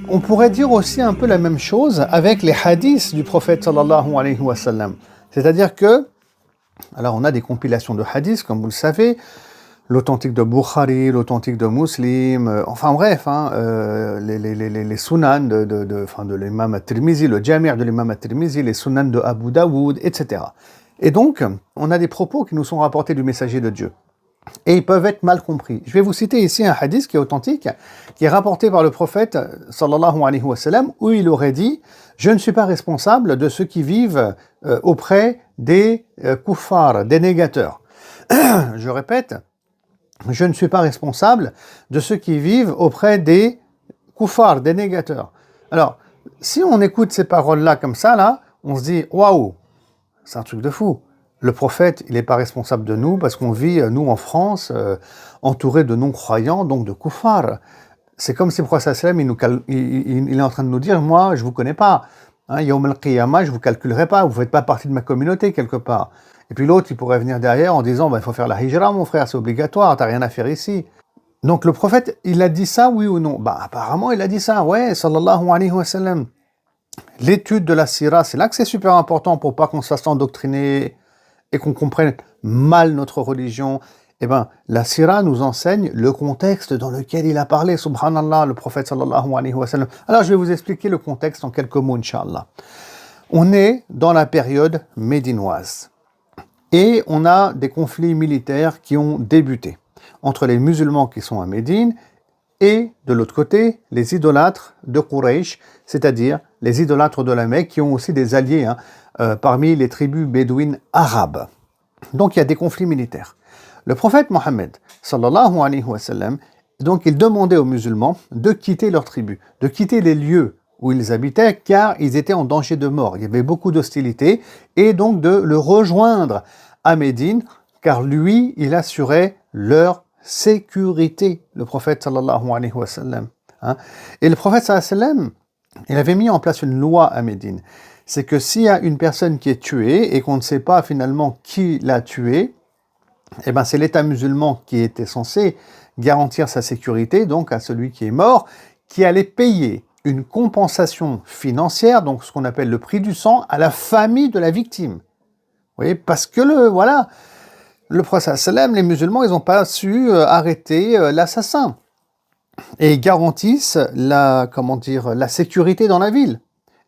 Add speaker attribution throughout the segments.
Speaker 1: On pourrait dire aussi un peu la même chose avec les hadiths du prophète sallallahu alayhi wa sallam. C'est-à-dire que, alors on a des compilations de hadiths, comme vous le savez, l'authentique de Bukhari, l'authentique de Muslim, enfin bref, les sunan de l'imam at-Tirmizi, le Jami' de l'imam at-Tirmizi, les sunan de Abu Daoud, etc. Et donc, on a des propos qui nous sont rapportés du messager de Dieu. Et ils peuvent être mal compris. Je vais vous citer ici un hadith qui est authentique, qui est rapporté par le prophète sallallahu alayhi wa sallam, où il aurait dit « Je ne suis pas responsable de ceux qui vivent auprès des kuffars, des négateurs. » Je répète, je ne suis pas responsable de ceux qui vivent auprès des kuffars, des négateurs. Alors, si on écoute ces paroles-là comme ça, là, on se dit « Waouh, c'est un truc de fou !» Le prophète, il n'est pas responsable de nous parce qu'on vit, nous, en France, entourés de non-croyants, donc de kuffars. C'est comme si le prophète il est en train de nous dire, moi, je ne vous connais pas. Yawm al-Qiyamah, je ne vous calculerai pas, vous ne faites pas partie de ma communauté quelque part. Et puis l'autre, il pourrait venir derrière en disant, il faut faire la hijra, mon frère, c'est obligatoire, tu n'as rien à faire ici. Donc le prophète, il a dit ça, oui ou non? Apparemment, il a dit ça, ouais, sallallahu alayhi wa sallam. L'étude de la sira, c'est là que c'est super important pour pas qu'on se fasse endoctriner et qu'on comprenne mal notre religion. Eh bien, la sira nous enseigne le contexte dans lequel il a parlé, subhanallah, le prophète sallallahu alayhi wa sallam. Alors, je vais vous expliquer le contexte en quelques mots, Inch'Allah. On est dans la période médinoise et on a des conflits militaires qui ont débuté entre les musulmans qui sont à Médine et, de l'autre côté, les idolâtres de Quraysh, c'est-à-dire les idolâtres de la Mecque qui ont aussi des alliés parmi les tribus bédouines arabes. Donc il y a des conflits militaires. Le prophète Mohammed, sallallahu alayhi wa sallam, donc il demandait aux musulmans de quitter leur tribu, de quitter les lieux où ils habitaient, car ils étaient en danger de mort. Il y avait beaucoup d'hostilité, et donc de le rejoindre à Médine, car lui, il assurait leur sécurité, le prophète sallallahu alayhi wa sallam. Et le prophète sallallahu alayhi wa sallam, il avait mis en place une loi à Médine. C'est que s'il y a une personne qui est tuée et qu'on ne sait pas finalement qui l'a tuée, eh ben c'est l'État musulman qui était censé garantir sa sécurité, donc à celui qui est mort, qui allait payer une compensation financière, donc ce qu'on appelle le prix du sang, à la famille de la victime. Vous voyez, parce que le prophète sallam, les musulmans, ils n'ont pas su arrêter l'assassin. Et ils garantissent la sécurité dans la ville.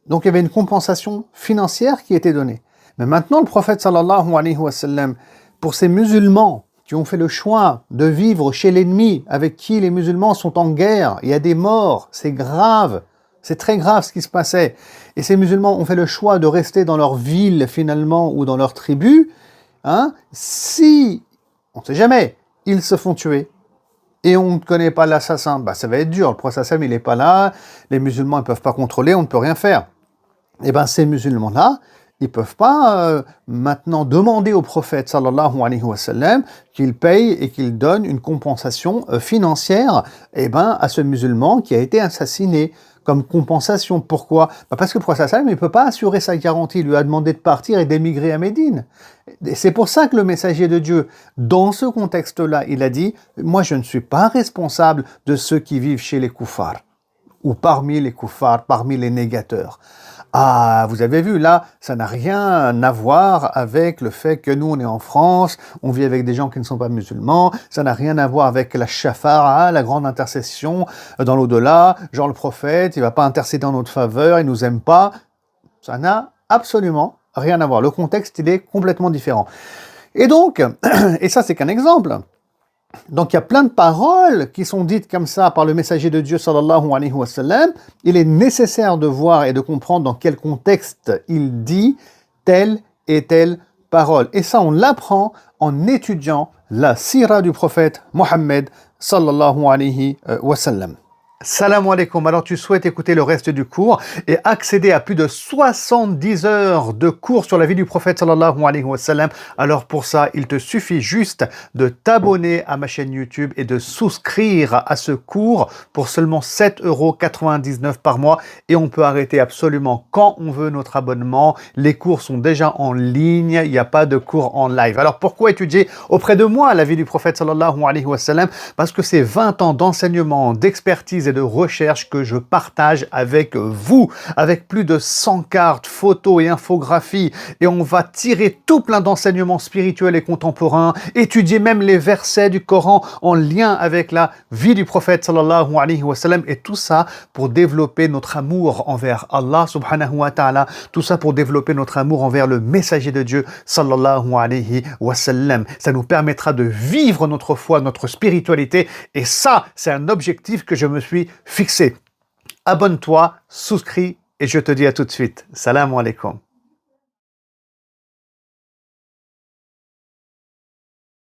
Speaker 1: Donc il y avait une compensation financière qui était donnée. Mais maintenant, le prophète sallallahu alayhi wa sallam, pour ces musulmans qui ont fait le choix de vivre chez l'ennemi, avec qui les musulmans sont en guerre, il y a des morts, c'est grave, c'est très grave ce qui se passait. Et ces musulmans ont fait le choix de rester dans leur ville finalement ou dans leur tribu. Si, on ne sait jamais, ils se font tuer et on ne connaît pas l'assassin, ça va être dur. Le prophète sallam, il n'est pas là, les musulmans ne peuvent pas contrôler, on ne peut rien faire. Et ces musulmans-là, ils ne peuvent pas maintenant demander au prophète sallallahu alayhi wa sallam qu'il paye et qu'il donne une compensation financière à ce musulman qui a été assassiné comme compensation. Pourquoi? Parce que le prophète sallallahu alayhi wa sallam, il ne peut pas assurer sa garantie, il lui a demandé de partir et d'émigrer à Médine. Et c'est pour ça que le messager de Dieu, dans ce contexte-là, il a dit « Moi, je ne suis pas responsable de ceux qui vivent chez les kuffars, ou parmi les kuffars, parmi les négateurs. » Ah, vous avez vu, là, ça n'a rien à voir avec le fait que nous, on est en France, on vit avec des gens qui ne sont pas musulmans, ça n'a rien à voir avec la shafa'a, la grande intercession dans l'au-delà, genre le prophète, il ne va pas intercéder en notre faveur, il ne nous aime pas. Ça n'a absolument rien à voir. Le contexte, il est complètement différent. Et donc, et ça, c'est qu'un exemple. Donc il y a plein de paroles qui sont dites comme ça par le messager de Dieu sallallahu alayhi wa sallam. Il est nécessaire de voir et de comprendre dans quel contexte il dit telle et telle parole. Et ça, on l'apprend en étudiant la sira du prophète Mohammed sallallahu alayhi wa sallam. Salam alaikum. Alors tu souhaites écouter le reste du cours et accéder à plus de 70 heures de cours sur la vie du prophète sallallahu alayhi wa sallam. Alors pour ça, il te suffit juste de t'abonner à ma chaîne YouTube et de souscrire à ce cours pour seulement 7,99 € par mois. Et on peut arrêter absolument quand on veut notre abonnement. Les cours sont déjà en ligne, il n'y a pas de cours en live. Alors pourquoi étudier auprès de moi la vie du prophète sallallahu alayhi wa sallam? Parce que c'est 20 ans d'enseignement, d'expertise d'analyse et de recherche que je partage avec vous, avec plus de 100 cartes, photos et infographies, et on va tirer tout plein d'enseignements spirituels et contemporains, étudier même les versets du Coran en lien avec la vie du prophète sallallahu alayhi wa sallam, et tout ça pour développer notre amour envers Allah subhanahu wa ta'ala, tout ça pour développer notre amour envers le messager de Dieu sallallahu alayhi wa sallam. Ça nous permettra de vivre notre foi, notre spiritualité, et ça, c'est un objectif que je me suis fixé. Abonne-toi, souscris, et je te dis à tout de suite. Salam alaikum.